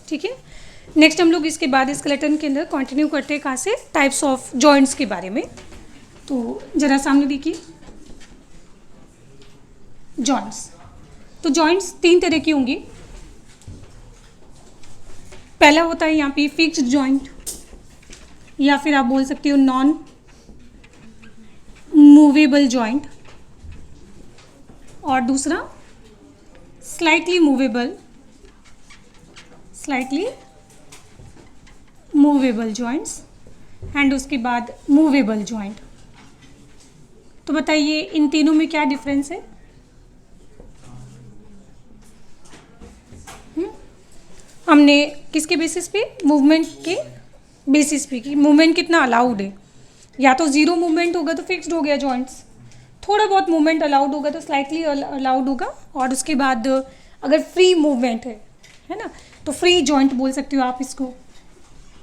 ठीक है। नेक्स्ट हम लोग इसके बाद स्केलेटन के अंदर कंटिन्यू करते हैं कहाँ से, टाइप्स ऑफ जॉइंट्स के बारे में। तो ज़रा सामने देखिए जॉइंट्स। तो जॉइंट्स 3 तरह की होंगी। पहला होता है यहाँ पे फिक्स्ड जॉइंट, या फिर आप बोल सकते हो नॉन मूवेबल जॉइंट, और दूसरा स्लाइटली मूवेबल जॉइंट्स, एंड उसके बाद मूवेबल जॉइंट। तो बताइए इन तीनों में क्या डिफरेंस है? हमने किसके बेसिस पे, मूवमेंट के बेसिस पे, कि मूवमेंट कितना अलाउड है। या तो ज़ीरो मूवमेंट होगा तो फिक्स्ड हो गया जॉइंट्स, थोड़ा बहुत मूवमेंट अलाउड होगा तो स्लाइटली अलाउड होगा, और उसके बाद अगर फ्री मूवमेंट है ना, तो फ्री जॉइंट बोल सकते हो आप इसको,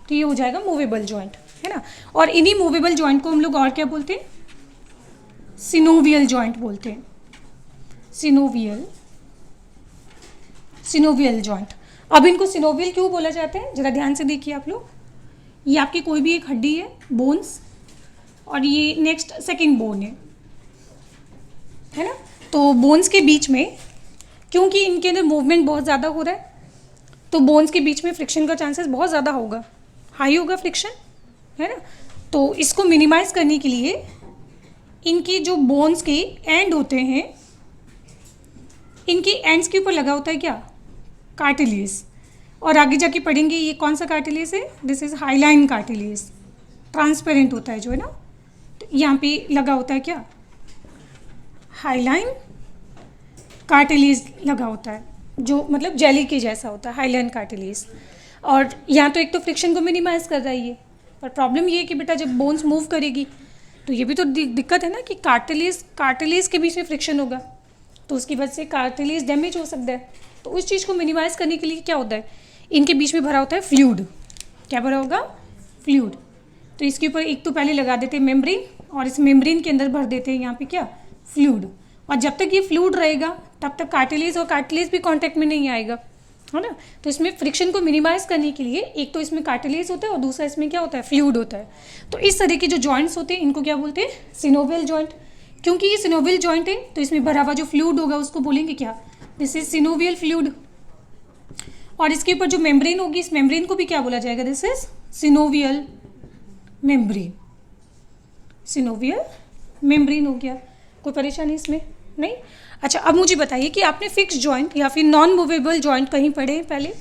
तो ये हो जाएगा मूवेबल जॉइंट, है ना। और इन्हीं मूवेबल जॉइंट को हम लोग और क्या बोलते हैं, सिनोवियल जॉइंट बोलते हैं। Synovial joint. अब इनको सिनोवियल क्यों बोला जाता है, जरा ध्यान से देखिए आप लोग। ये आपकी कोई भी एक हड्डी है, बोन्स, और ये नेक्स्ट सेकंड बोन है ना। तो बोन्स के बीच में, क्योंकि इनके अंदर मूवमेंट बहुत ज़्यादा हो रहा है, तो बोन्स के बीच में फ्रिक्शन का चांसेस बहुत ज़्यादा होगा, हाई होगा फ्रिक्शन, है ना। तो इसको मिनिमाइज करने के लिए इनकी जो बोन्स के एंड होते हैं, इनकी एंड्स के ऊपर लगा होता है क्या, कार्टिलेज। और आगे जाके पढ़ेंगे ये कौन सा कार्टिलेज है, this is hyaline cartilage, transparent होता है जो है ना। तो यहाँ पे लगा होता है क्या, हाइलाइन कार्टिलेज लगा होता है, जो मतलब जेली के जैसा होता है, हाइलाइन कार्टिलेज। और यहाँ तो एक तो फ्रिक्शन को मिनिमाइज कर रहा है ये, पर प्रॉब्लम ये है कि बेटा जब बोन्स मूव करेगी तो ये भी तो दिक्कत है ना, कि कार्टिलेज के बीच में फ्रिक्शन होगा, तो उसकी वजह से कार्टिलेज डैमेज हो सकता है। तो उस चीज़ को मिनिमाइज करने के लिए क्या होता है, इनके बीच में भरा होता है फ्लूइड। क्या भरा होगा, फ्लूइड। तो इसके ऊपर एक तो पहले लगा देते हैं मेम्ब्रेन, और इस मेम्ब्रेन के अंदर भर देते हैं यहाँ पे क्या, फ्लूइड। और जब तक ये फ्लूइड रहेगा तब तक कार्टिलेज भी कांटेक्ट में नहीं आएगा, है ना। तो इसमें फ्रिक्शन को मिनिमाइज करने के लिए एक तो इसमें कार्टिलेज होता है और दूसरा इसमें क्या होता है, फ्लूइड होता है। तो इस तरह के जो जॉइंट्स होते हैं इनको क्या बोलते हैं, सिनोवियल जॉइंट। क्योंकि ये सिनोवियल जॉइंट है तो इसमें भरा हुआ जो फ्लूइड होगा उसको बोलेंगे क्या, दिस इज सिनोवियल फ्लूइड। और इसके ऊपर जो मेम्ब्रेन होगी, इस मेम्ब्रेन को भी क्या बोला जाएगा, this is synovial membrane. Synovial membrane हो गया। कोई परेशानी इसमें नहीं। अच्छा, अब मुझे बताइए कि आपने फिक्स जॉइंट या फिर नॉन मूवेबल जॉइंट कहीं पढ़े हैं पहले?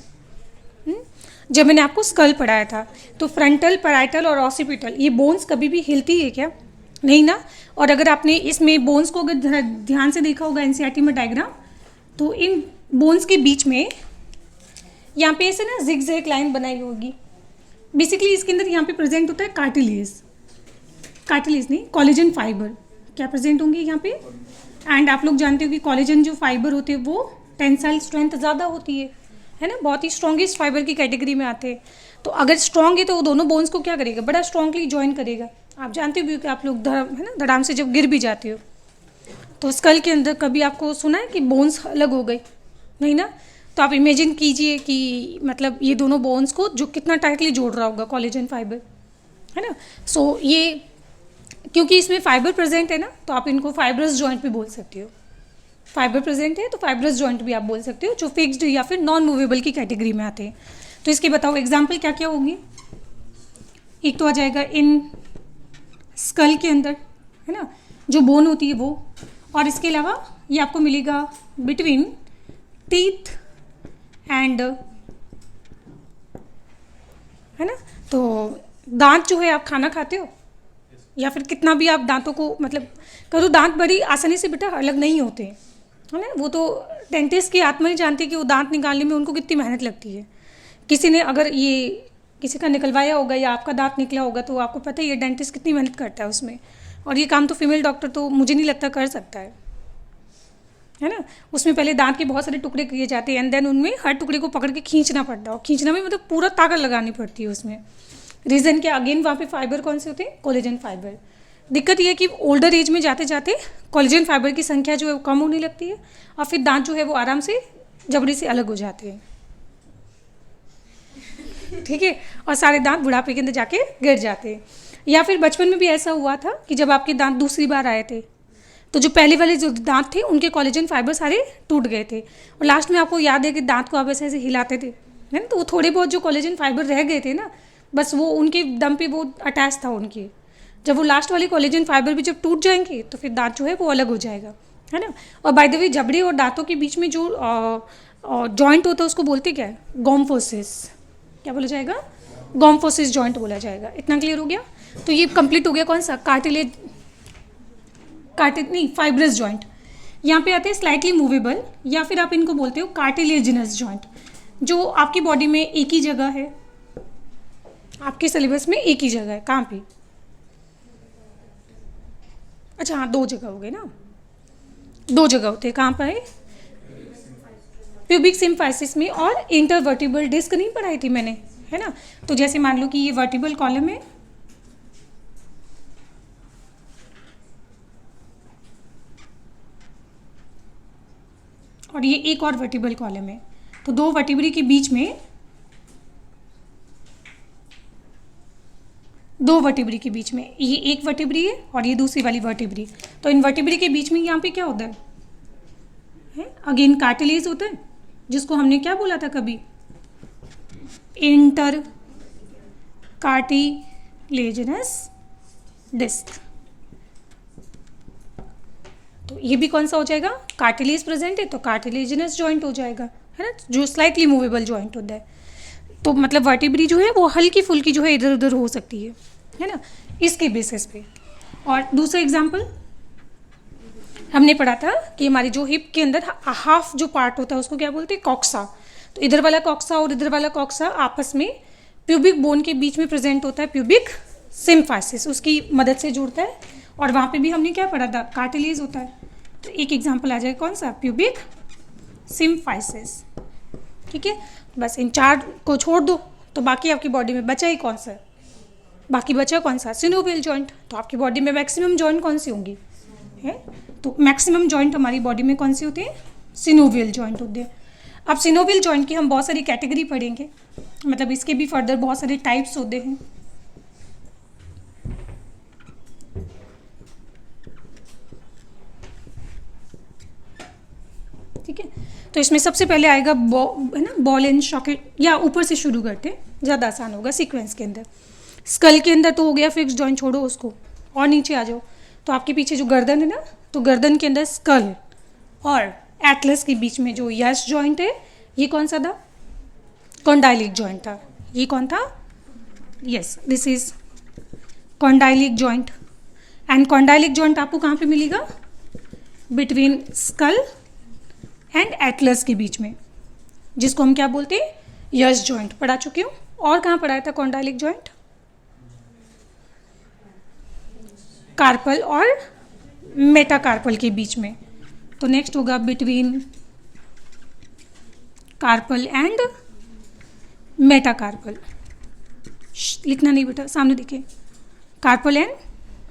जब मैंने आपको स्कल पढ़ाया था तो फ्रंटल, पैराइटल और ऑसिपिटल, ये बोन्स कभी भी हिलती है क्या, नहीं ना। और अगर आपने इसमें बोन्स को अगर ध्यान से देखा होगा एनसीईआरटी में डायग्राम, तो इन बोन्स के बीच में यहाँ पे ऐसे ना जिगजैग लाइन बनाई होगी। बेसिकली इसके अंदर यहाँ पे प्रेजेंट होता है कार्टिलेज नहीं, कोलेजन फाइबर क्या प्रेजेंट होंगे यहाँ पे। एंड आप लोग जानते हो कि कोलेजन जो फाइबर होते हैं वो टेंसाइल स्ट्रेंथ ज़्यादा होती है ना, बहुत ही स्ट्रॉन्गेस्ट फाइबर की कैटेगरी में आते हैं। तो अगर स्ट्रॉन्ग है तो वो दोनों बोन्स को क्या करेगा, बड़ा स्ट्रॉन्गली ज्वाइन करेगा। आप जानते हो कि आप लोग है ना धड़ाम से जब गिर भी जाते हो, तो स्कल के अंदर कभी आपको सुना है कि बोन्स अलग हो गई, नहीं ना। तो आप इमेजिन कीजिए कि मतलब ये दोनों बोन्स को जो कितना टाइटली जोड़ रहा होगा कोलेजन फाइबर, है ना। सो ये क्योंकि इसमें फाइबर प्रेजेंट है ना, तो आप इनको फाइब्रस जॉइंट भी बोल सकते हो। फाइबर प्रेजेंट है तो फाइब्रस जॉइंट भी आप बोल सकते हो, जो फिक्स्ड या फिर नॉन मूवेबल की कैटेगरी में आते हैं। तो इसके बताओ एग्जाम्पल क्या क्या होंगे। एक तो आ जाएगा इन स्कल के अंदर, है ना, जो बोन होती है वो, और इसके अलावा ये आपको मिलेगा बिटवीन टीथ एंड, है ना। तो दांत जो है, आप खाना खाते हो या फिर कितना भी आप दांतों को मतलब करो, दांत बड़ी आसानी से बेटा अलग नहीं होते हैं, है ना। वो तो डेंटिस्ट की आत्मा ही जानती है कि वो दांत निकालने में उनको कितनी मेहनत लगती है। किसी ने अगर ये किसी का निकलवाया होगा या आपका दांत निकला होगा तो आपको पता है ये डेंटिस्ट कितनी मेहनत करता है उसमें, और ये काम तो फीमेल डॉक्टर तो मुझे नहीं लगता कर सकता है ना। उसमें पहले दांत के बहुत सारे टुकड़े किए जाते हैं एंड देन उनमें हर टुकड़े को पकड़ के खींचना पड़ता है, और खींचना में मतलब पूरा ताकत लगानी पड़ती है उसमें। रीज़न क्या, अगेन वहाँ पे फाइबर कौन से होते हैं, कोलेजन फाइबर। दिक्कत ये है कि ओल्डर एज में जाते जाते कोलेजन फाइबर की संख्या जो है वो कम होने लगती है, और फिर दांत जो है वो आराम से जबड़े से अलग हो जाते हैं। ठीक है, और सारे दांत बुढ़ापे के अंदर जाके गिर जाते हैं। या फिर बचपन में भी ऐसा हुआ था कि जब आपके दांत दूसरी बार आए थे तो जो पहले वाले जो दांत थे उनके कोलेजन फाइबर सारे टूट गए थे, और लास्ट में आपको याद है कि दांत को आप ऐसे ऐसे हिलाते थे, है ना, तो वो थोड़े बहुत जो कोलेजन फाइबर रह गए थे ना, बस वो उनके दम पे वो अटैच था उनके। जब वो लास्ट वाले कोलेजन फाइबर भी जब टूट जाएंगे तो फिर दांत जो है वो अलग हो जाएगा, है ना। और बाय द वे जबड़े और दांतों के बीच में जो जॉइंट होता है उसको बोलते क्या है, गॉम्फोसिस। क्या बोला जाएगा, गॉम्फोसिस जॉइंट बोला जाएगा। इतना क्लियर हो गया। तो ये कंप्लीट हो गया कौन सा, फाइब्रस जॉइंट। यहाँ पे आते हैं स्लाइटली मूवेबल, या फिर आप इनको बोलते हो कार्टिलेजिनस जॉइंट, जो आपकी बॉडी में एक ही जगह है, आपके सिलेबस में एक ही जगह है। कहाँ पे, अच्छा हाँ, 2 जगह हो गए ना, 2 जगह होते हैं। कहाँ पर है, प्यूबिक सिम्फाइसिस में, और इंटरवर्टिबल डिस्क नहीं पढ़ाई थी मैंने, है ना। तो जैसे मान लो कि ये वर्टिबल कॉलम है, और ये एक और वर्टिबल कॉलम है, तो 2 वर्टिब्री के बीच में, 2 वर्टिब्री के बीच में ये एक वर्टिब्री है और ये दूसरी वाली वर्टिब्री। तो इन वर्टिब्री के बीच में यहाँ पे क्या होता है, अगेन कार्टिलेज होता है, जिसको हमने क्या बोला था कभी, इंटर कार्टिलेजिनस डिस्क। तो ये भी कौन सा हो जाएगा, कार्टिलेज प्रेजेंट है तो कार्टिलेजिनस जॉइंट हो जाएगा, है ना, जो स्लाइटली मूवेबल जॉइंट होता है। तो मतलब वर्टिब्री जो है वो हल्की फुल्की जो है इधर उधर हो सकती है ना, इसके बेसिस पे। और दूसरा एग्जांपल हमने पढ़ा था कि हमारी जो हिप के अंदर हाफ जो पार्ट होता है उसको क्या बोलते हैं, कॉक्सा। तो इधर वाला कॉक्सा और इधर वाला कॉक्सा आपस में प्यूबिक बोन के बीच में प्रेजेंट होता है, प्यूबिक सिम्फाइसिस उसकी मदद से जुड़ता है, और वहाँ पे भी हमने क्या पढ़ा था, कार्टिलेज होता है। तो एक एग्जाम्पल आ जाएगा कौन सा, प्यूबिक सिम्फाइसिस। ठीक है, बस इन 4 को छोड़ दो तो बाकी आपकी बॉडी में बचा ही कौन सा, बाकी बचा कौन सा, सिनोवियल जॉइंट। तो आपकी बॉडी में मैक्सिमम जॉइंट कौन सी होंगी, है, तो मैक्सिमम जॉइंट हमारी बॉडी में कौन सी होती है, सिनोवियल जॉइंट होते हैं। अब सिनोवियल जॉइंट की हम बहुत सारी कैटेगरी पढ़ेंगे, मतलब इसके भी फर्दर बहुत सारे टाइप्स होते हैं। ठीक है, तो इसमें सबसे पहले आएगा है ना, बॉल एंड सॉकेट, या ऊपर से शुरू करते हैं, ज़्यादा आसान होगा सीक्वेंस के अंदर। स्कल के अंदर तो हो गया फिक्स जॉइंट, छोड़ो उसको और नीचे आ जाओ। तो आपके पीछे जो गर्दन है ना, तो गर्दन के अंदर स्कल और एटलस के बीच में जो यस जॉइंट है, ये कौन सा था, कॉन्डाइलिक जॉइंट था। ये कौन था, yes, this is condylar joint. And condylar joint आपको कहाँ पे मिलेगा, बिटवीन स्कल एंड एटलस के बीच में, जिसको हम क्या बोलते हैं, यस जॉइंट पढ़ा चुकी हूँ। और कहाँ पढ़ाया था कॉन्डाइलिक जॉइंट, कार्पल और मेटाकार्पल के बीच में। तो नेक्स्ट होगा बिटवीन कार्पल एंड मेटाकार्पल। लिखना नहीं बेटा, सामने दिखे, कार्पल एंड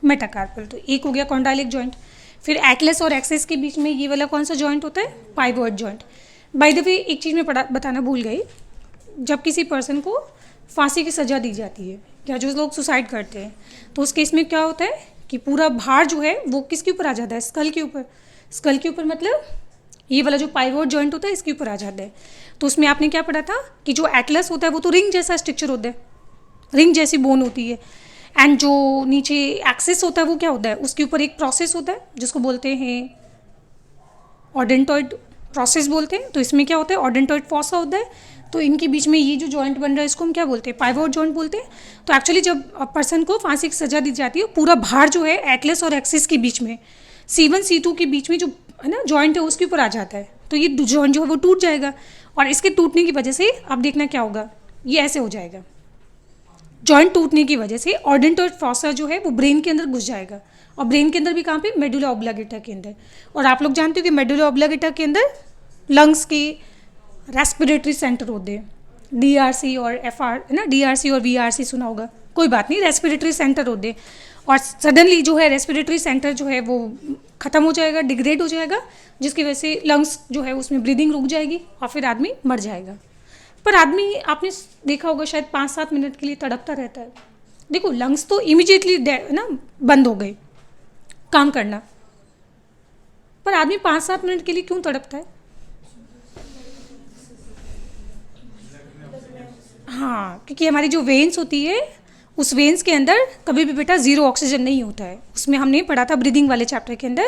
मेटाकार्पल। तो एक हो गया कॉन्डाइलिक जॉइंट। फिर एटलस और एक्सिस के बीच में ये वाला कौन सा जॉइंट होता है, pivot joint. By the way एक चीज़ मैं बताना भूल गई, जब किसी पर्सन को फांसी की सज़ा दी जाती है या जो लोग सुसाइड करते हैं, तो उस केस में क्या होता है कि पूरा भार जो है वो किसके ऊपर आ जाता है, स्कल के ऊपर। स्कल के ऊपर मतलब ये वाला जो पाइवोट जॉइंट होता है इसके ऊपर आ जाता है। तो उसमें आपने क्या पढ़ा था कि जो एटलस होता है वो तो रिंग जैसा स्ट्रक्चर होता है, रिंग जैसी बोन होती है। एंड जो नीचे एक्सिस होता है वो क्या होता है, उसके ऊपर एक प्रोसेस होता है जिसको बोलते हैं ऑडेंटॉइड प्रोसेस बोलते हैं। तो इसमें क्या होता है, ऑडेंटॉइड फॉसा होता है। तो इनके बीच में ये जो जॉइंट बन रहा है इसको हम क्या बोलते हैं, पाइवोट जॉइंट बोलते हैं। तो एक्चुअली जब पर्सन को फांसी की सजा दी जाती है, पूरा भार जो है एटलस और एक्सिस के बीच में, C1 C2 के बीच में जो है ना जॉइंट है उसके ऊपर आ जाता है। तो ये जॉइंट जो है वो टूट जाएगा, और इसके टूटने की वजह से अब देखना क्या होगा, ये ऐसे हो जाएगा। जॉइंट टूटने की वजह से ऑडेंटॉइड फॉसा जो है वो ब्रेन के अंदर घुस जाएगा, और ब्रेन के अंदर भी कहाँ पे, मेडुला ऑब्लांगेटा के अंदर। और आप लोग जानते हो कि मेडुला ऑब्लांगेटा के अंदर लंग्स के रेस्पिरेटरी सेंटर होते हैं, DRC और FR है ना, DRC और VRC सुना होगा, कोई बात नहीं, रेस्पिरेटरी सेंटर होते हैं। और सडनली जो है रेस्पिरेटरी सेंटर जो है वो ख़त्म हो जाएगा, डिग्रेड हो जाएगा, जिसकी वजह से लंग्स जो है उसमें ब्रीदिंग रुक जाएगी और फिर आदमी मर जाएगा। पर आदमी आपने देखा होगा शायद 5-7 मिनट के लिए तड़पता रहता है। देखो लंग्स तो इमिजिएटली ना बंद हो गए काम करना, पर आदमी 5-7 मिनट के लिए क्यों तड़पता है? हाँ, क्योंकि हमारी जो वेन्स होती है उस वेन्स के अंदर कभी भी बेटा ज़ीरो ऑक्सीजन नहीं होता है। उसमें हमने पढ़ा था ब्रीदिंग वाले चैप्टर के अंदर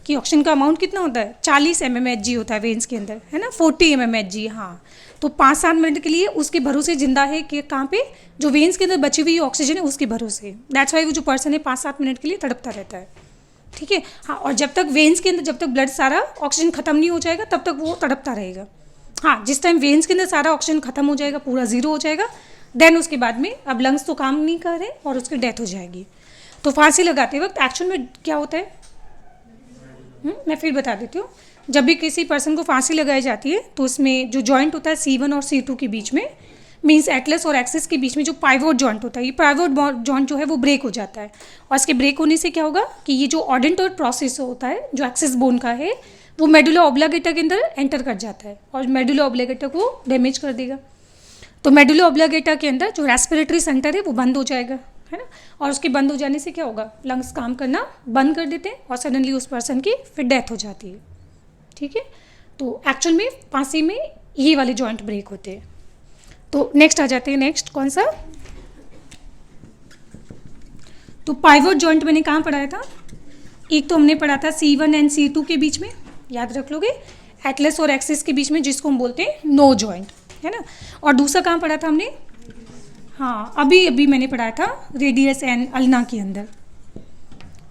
कि ऑक्सीजन का अमाउंट कितना होता है, 40 mmHg होता है वेन्स के अंदर, है ना, 40 mmHg। हाँ, तो 5-7 मिनट के लिए उसके भरोसे जिंदा है कि कहाँ पे, जो वेन्स के अंदर बची हुई ऑक्सीजन है उसके भरोसे। दैट्स वाई वो जो पर्सन है 5-7 मिनट के लिए तड़पता रहता है। ठीक है। हाँ, और जब तक वेन्स के अंदर जब तक ब्लड सारा ऑक्सीजन खत्म नहीं हो जाएगा तब तक वो तड़पता रहेगा। हाँ, जिस टाइम वेन्स के अंदर सारा ऑक्सीजन खत्म हो जाएगा, पूरा ज़ीरो हो जाएगा, देन उसके बाद में अब लंग्स तो काम नहीं कर रहे और उसकी डेथ हो जाएगी। तो फांसी लगाते वक्त एक्चुअल में क्या होता है, मैं फिर बता देती हूँ। जब भी किसी पर्सन को फांसी लगाई जाती है तो उसमें जो जॉइंट होता है C1 और C2 के बीच में, मीन्स एटलस और एक्सिस के बीच में जो पाइवोट जॉइंट होता है, ये पाइवोट जॉइंट जो है वो ब्रेक हो जाता है। और इसके ब्रेक होने से क्या होगा कि ये जो ऑडेंटोइड प्रोसेस होता है जो एक्सिस बोन का है वो मेडुला ऑब्लिगेटा के अंदर एंटर कर जाता है और मेडुला ऑब्लिगेटा को डैमेज कर देगा। तो मेडुला ऑब्लिगेटा के अंदर जो रेस्पिरेटरी सेंटर है वो बंद हो जाएगा, है ना, और उसके बंद हो जाने से क्या होगा, लंग्स काम करना बंद कर देते हैं और सडनली उस पर्सन की फिर डेथ हो जाती है। ठीक है। तो एक्चुअल में फांसी में ये वाले जॉइंट ब्रेक होते हैं। तो नेक्स्ट आ जाते हैं, नेक्स्ट कौन सा, तो पाइवोट जॉइंट मैंने कहाँ पढ़ाया था, एक तो हमने पढ़ा था C1 एंड C2 के बीच में, याद रख लोगे, एटलस और एक्सिस के बीच में, जिसको हम बोलते हैं नो जॉइंट, है ना। और दूसरा कहाँ पढ़ा था हमने, हाँ अभी अभी मैंने पढ़ाया था रेडियस एंड अल्ना के अंदर।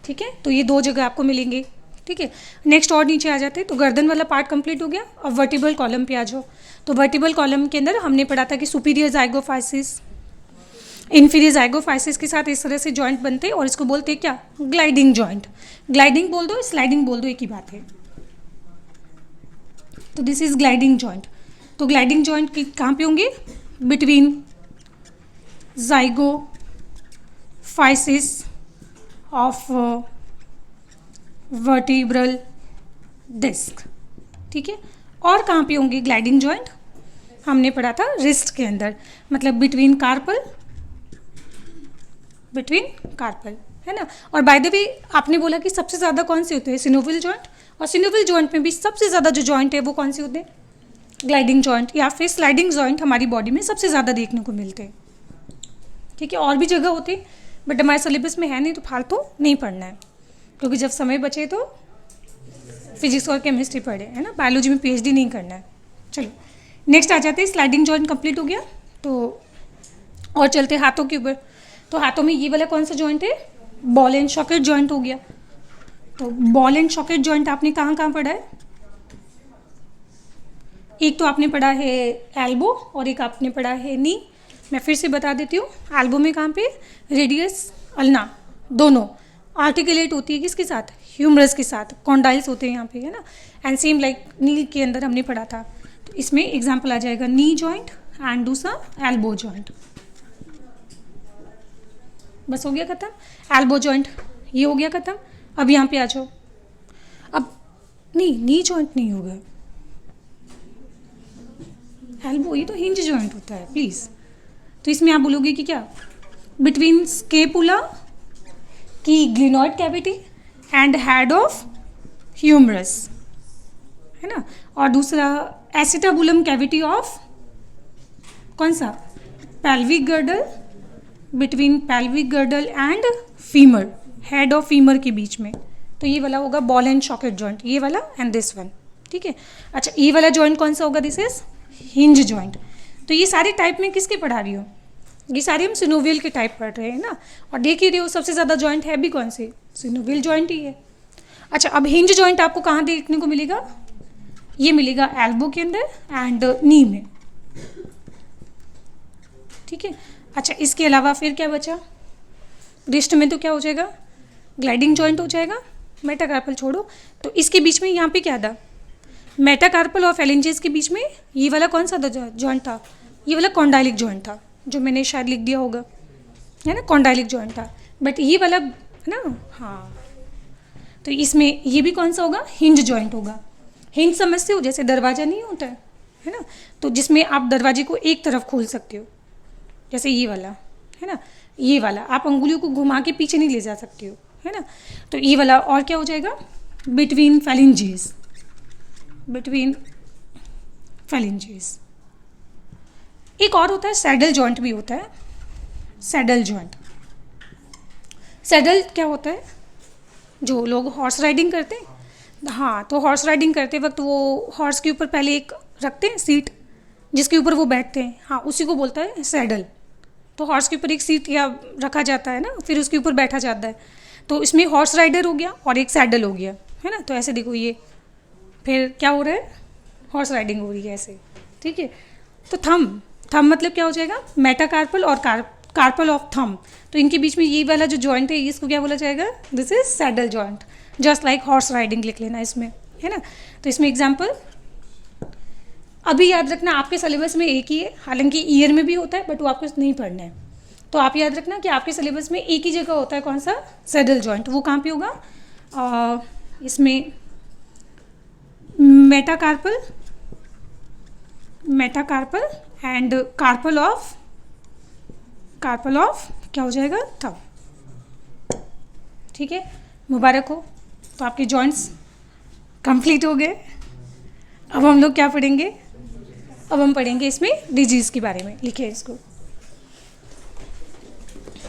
ठीक है, तो ये दो जगह आपको मिलेंगे। ठीक है, नेक्स्ट और नीचे आ जाते हैं। तो गर्दन वाला पार्ट कंप्लीट हो गया। अब वर्टिबल कॉलम पे आ जाओ। तो वर्टिबल कॉलम के अंदर हमने पढ़ा था कि सुपीरियर जाइगोफाइसिस, इन्फीरियर जाइगोफाइसिस के साथ इस तरह से जॉइंट बनते हैं और इसको बोलते हैं क्या, ग्लाइडिंग जॉइंट। ग्लाइडिंग बोल दो, स्लाइडिंग बोल दो, एक ही बात है। तो दिस इज ग्लाइडिंग जॉइंट। तो ग्लाइडिंग जॉइंट कहाँ पे होंगे, बिटवीन जाइगोफाइसिस ऑफ वर्टिब्रल डिस्क। ठीक है, और कहाँ पे होंगे ग्लाइडिंग जॉइंट, हमने पढ़ा था रिस्ट के अंदर, मतलब बिटवीन कार्पल, है ना। और बाय द वे आपने बोला कि सबसे ज़्यादा कौन से होते हैं, सिनोवियल जॉइंट, और सिनोवियल जॉइंट में भी सबसे ज़्यादा जो जॉइंट है वो कौन से होते हैं, ग्लाइडिंग जॉइंट या फिर स्लाइडिंग जॉइंट हमारी बॉडी में सबसे ज़्यादा देखने को मिलते हैं। ठीक है, और भी जगह होते हैं बट हमारे सिलेबस में है नहीं तो फालतू नहीं पढ़ना है, क्योंकि जब समय बचे तो फिजिक्स और केमिस्ट्री पढ़े, है ना, बायोलॉजी में PhD नहीं करना है। चलो नेक्स्ट आ जाते हैं, स्लाइडिंग जॉइंट कंप्लीट हो गया। तो और चलते हाथों के ऊपर। तो हाथों में ये वाला कौन सा जॉइंट है, बॉल एंड सॉकेट जॉइंट हो गया। तो बॉल एंड सॉकेट जॉइंट आपने कहाँ कहाँ पढ़ा है, एक तो आपने पढ़ा है एल्बो और एक आपने पढ़ा है नी। मैं फिर से बता देती हूँ, एल्बो में कहाँ पे, रेडियस अल्ना दोनों आर्टिकुलेट होती है किसके साथ, ह्यूमरस के साथ, कॉन्डाइल्स होते हैं यहाँ पे, है ना। एंड सेम लाइक नी के अंदर हमने पढ़ा था। तो इसमें एग्जाम्पल आ जाएगा नी जॉइंट एंड दूसरा एल्बो जॉइंट। बस हो गया खत्म, एल्बो जॉइंट ये हो गया खत्म। अब यहाँ पे आ जाओ। अब नहीं, नी जॉइंट नहीं होगा, एल्बो ये तो हिंज जॉइंट होता है प्लीज़। तो इसमें आप बोलोगे कि क्या, बिटवीन स्केपुला की glenoid cavity and head of humerus, है ना। और दूसरा एसिटाबुलम कैविटी ऑफ कौन सा, pelvic girdle, between pelvic girdle and femur, head of femur के बीच में। तो ये वाला होगा बॉल एंड सॉकेट जॉइंट, ये वाला एंड दिस वन। ठीक है, अच्छा ये वाला जॉइंट कौन सा होगा, दिस इज हिंज जॉइंट। तो ये सारे टाइप में किसके पढ़ा रही हो, ये सारे हम सिनोवियल के टाइप पढ़ रहे हैं ना। और देख ही रहे हो सबसे ज़्यादा जॉइंट है भी कौन से, सिनोवियल जॉइंट ही है। अच्छा अब हिंज जॉइंट आपको कहाँ देखने को मिलेगा, ये मिलेगा एल्बो के अंदर एंड नी में। ठीक है, अच्छा इसके अलावा फिर क्या बचा, रिस्ट में तो क्या हो जाएगा, ग्लाइडिंग जॉइंट हो जाएगा, मेटाकार्पल छोड़ो। तो इसके बीच में यहाँ पे क्या था, मेटाकार्पल और फेलेंजेस के बीच में ये वाला कौन सा जॉइंट था, ये वाला कॉन्डाइलिक जॉइंट था, जो मैंने शायद लिख दिया होगा, है ना, कॉन्डाइलिक जॉइंट था। बट ये वाला है ना, हाँ, तो इसमें ये भी कौन सा होगा, हिंज जॉइंट होगा। हिंज समझते हो, जैसे दरवाजा नहीं होता है है ना। तो जिसमें आप दरवाजे को एक तरफ खोल सकते हो, जैसे ये वाला, है ना, ये वाला आप अंगुलियों को घुमा के पीछे नहीं ले जा सकते हो, है ना। तो ये वाला, और क्या हो जाएगा, बिटवीन फैलिंजेस, बिटवीन फैलिंजेस। एक और होता है सैडल जॉइंट भी होता है, सैडल जॉइंट। सैडल क्या होता है, जो लोग हॉर्स राइडिंग करते हैं, हाँ, तो हॉर्स राइडिंग करते वक्त वो हॉर्स के ऊपर पहले एक रखते हैं सीट, जिसके ऊपर वो बैठते हैं, हाँ, उसी को बोलता है सैडल। तो हॉर्स के ऊपर एक सीट या रखा जाता है ना, फिर उसके ऊपर बैठा जाता है। तो इसमें हॉर्स राइडर हो गया और एक सैडल हो गया, है ना। तो ऐसे देखो, ये फिर क्या हो रहा है, हॉर्स राइडिंग हो रही है ऐसे, ठीक है। तो थंब, थंब मतलब क्या हो जाएगा, मेटाकार्पल और कार्पल ऑफ थंब। तो इनके बीच में ये वाला जो जॉइंट है, इसको क्या बोला जाएगा, this is saddle joint, just like horse riding लिख लेना इसमें, है ना। तो इसमें एग्जाम्पल अभी याद रखना, आपके सिलेबस में एक ही है, हालांकि ईयर में भी होता है, बट वो आपको नहीं पढ़ना है। तो आप याद रखना कि आपके सिलेबस में एक ही जगह होता है, कौन सा, सैडल जॉइंट। वो कहाँ पे होगा, इसमें metacarpal, metacarpal and carpal of, carpal of क्या हो जाएगा, थंब, ठीक है। मुबारक हो, तो आपके जॉइंट्स कंप्लीट हो गए। अब हम लोग क्या पढ़ेंगे, अब हम पढ़ेंगे इसमें डिजीज़ के बारे में, लिखिए इसको।